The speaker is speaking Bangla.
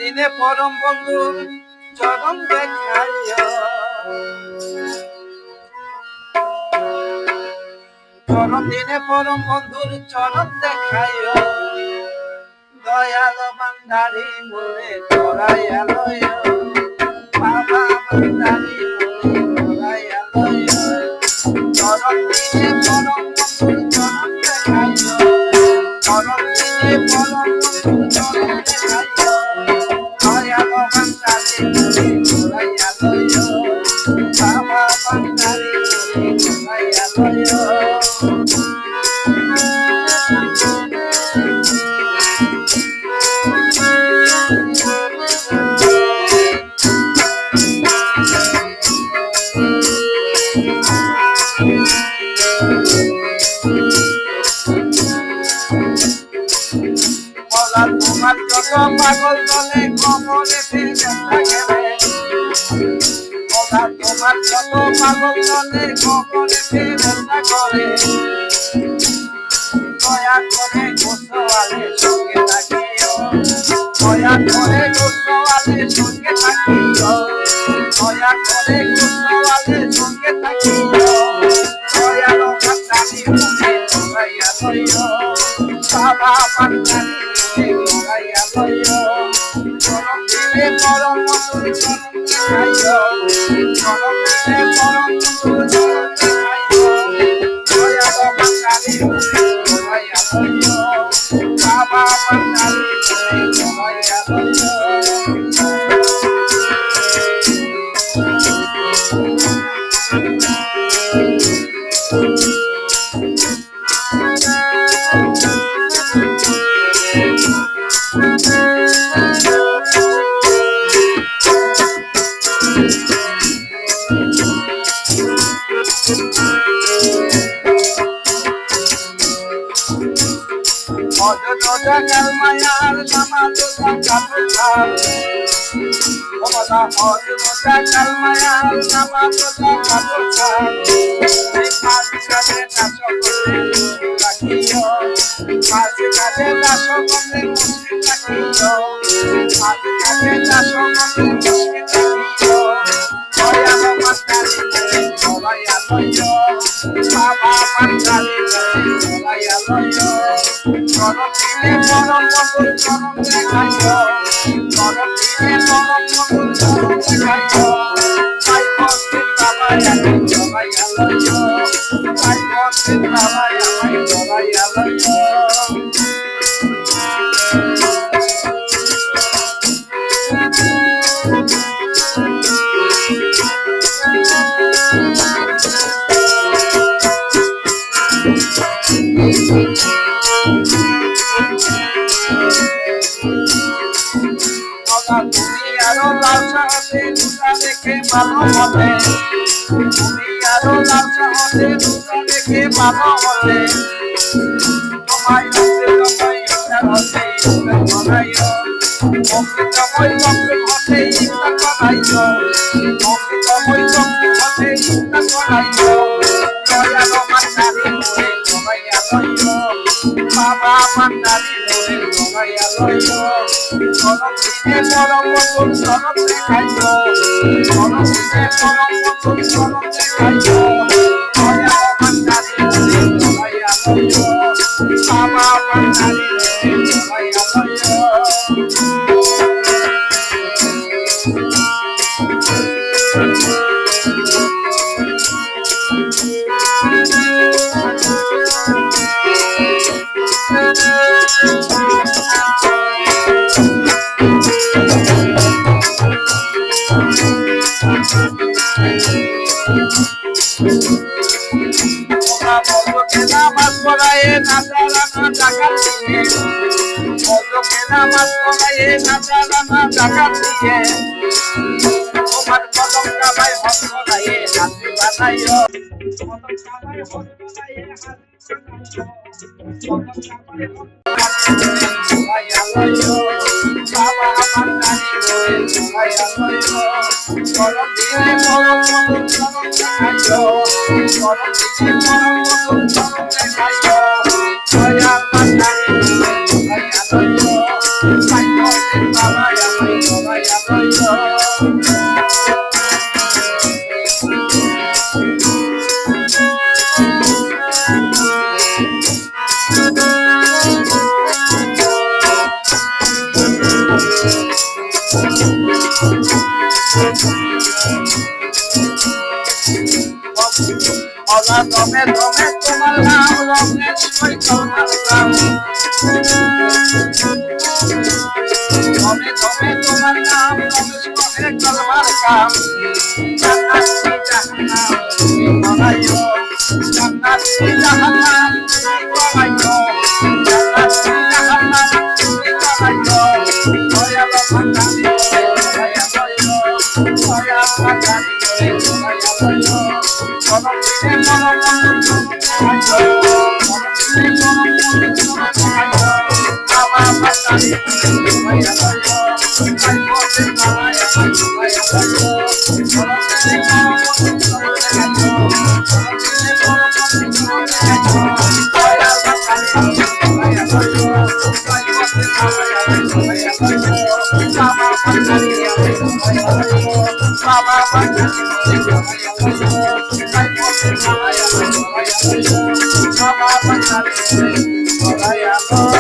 দিনে পরম বন্ধুর চরণ দেখাইও, চরণ দিনে পরম বন্ধুর চরণ দেখাইও, দয়াল ভান্ডারি মোরে ধরাইয়া লইও, বাবা ভান্ডারি মোরে ধরাইয়া লইও, চরণ দিনে পরম বন্ধুর চরণ দেখাইও, চরণ দিনে পরম বন্ধুর চরণ দেখাইও, দয়াল ভান্ডারি মোরে ধরাইয়া লইও, বাবা ভান্ডারি মোরে ধরাইয়া লইও। তোমার যত পাগল দলে কবরেতে ব্যথা গেলে, তোমার যত পাগল দলে কবরেতে ব্যথা করে, দয়া করে গোসওয়ালে সঙ্গে থাকিও, দয়া করে গোসওয়ালে সঙ্গে থাকিও, দয়া করে গোসওয়ালে সঙ্গে থাকিও, দয়ালো ভান্ডারি মোরে ধরাইয়া লইও, বাবা ভান্ডারি ধরাইয়া লইও, চরণ দিলে পরম বন্ধুর চরণ দেখাইও, চরণ দিলে পরম বন্ধুর চরণ দেখাইও, দয়ালো ভান্ডারি ধরাইয়া লইও, বাবা ভান্ডারি ধরাইয়া লইও। অযোধ্যা কালমায়ার নামাজোদা কাপুরখাল, ওমাদা অযোধ্যা কালমায়ার নামাজোদা কাপুরখাল, এই পাঁচ কাজে নাচ করলে মুসলিম রাখিও, পাঁচ কাজে নাচ করলে মুসলিম রাখিও, পাঁচ কাজে নাচ করলে মুসলিম রাখিও, দয়ালো ভান্ডারি মোরে ধরাইয়া লইও, বাবা ভান্ডারি মোরে ধরাইয়া লইও, চরণ দিলে পরম বন্ধুর চরণ দেখাইও, চরণ দিলে পরম বন্ধুর চরণ দেখাইও, তাই বন্ধুর বাবাই আমায় ধরাইয়া লইও, তাই বন্ধুর বাবাই আমায় ধরাইয়া লইও। তুমি আরো লাল সাহসে দুটা দেখে ভালো হবে, তুমি আরো লাল সাহসে দুটা দেখে ভালো হবে, তোমায় রক্তে জমাই ইফতার হতে ইফতার বানাইও, অমৃতময় রক্তে হতে ইফতার বানাইও, অমৃতময় রক্তে হতে ইফতার বানাইও, দয়ালো ভান্ডারি মোরে ধরাইয়া লইও, বাবা ভান্ডারি মোরে ধরাইয়া লইও, চরণ দিনে পরম বন্ধুর চরণ দেখাইও, চরণ দিনে পরম বন্ধুর চরণ দেখাইও, দয়ালো ভান্ডারি মোরে ধরাইয়া লইও, বাবা ভান্ডারি মোরে ধরাইয়া লইও। বন্ধুকে নামাজ পড়ায়ে না চালানা ডাকাত দিয়ে, বন্ধুকে নামাজ পড়ায়ে না চালানা ডাকাত দিয়ে, তোমার কদম কাবায় হজ করায়ে হাতি বানাইও, কদম কাবায় হজ করায়ে হাতি বানাইও, কদম কাবায় হজ ধরাইয়া লইও, বাবা ভান্ডারি মোরে ধরাইয়া লইও, চরণ দিলে পরম বন্ধুর চরণ দেখাইও, চরণ দিলে পরম বন্ধুর চরণ দেখাইও, দয়াল ভান্ডারি মোরে ধরাইয়া লইও, তাই বন্ধুর বাবা আমায় Ola tome tome তোমার নাম রঙের কই তোমার নাম তবে তবে তোমার নাম রঙের তোমার কাম জান্নাতি জাহান্নাম তুমি বানাইও জান্নাতি জাহান্নাম তুমি বানাইও জান্নাতি জাহান্নাম তুমি বানাইও দয়াল ভান্ডারি দয়া দয়া দয়া ভান্ডারি দয়া দয়া মনমে Baba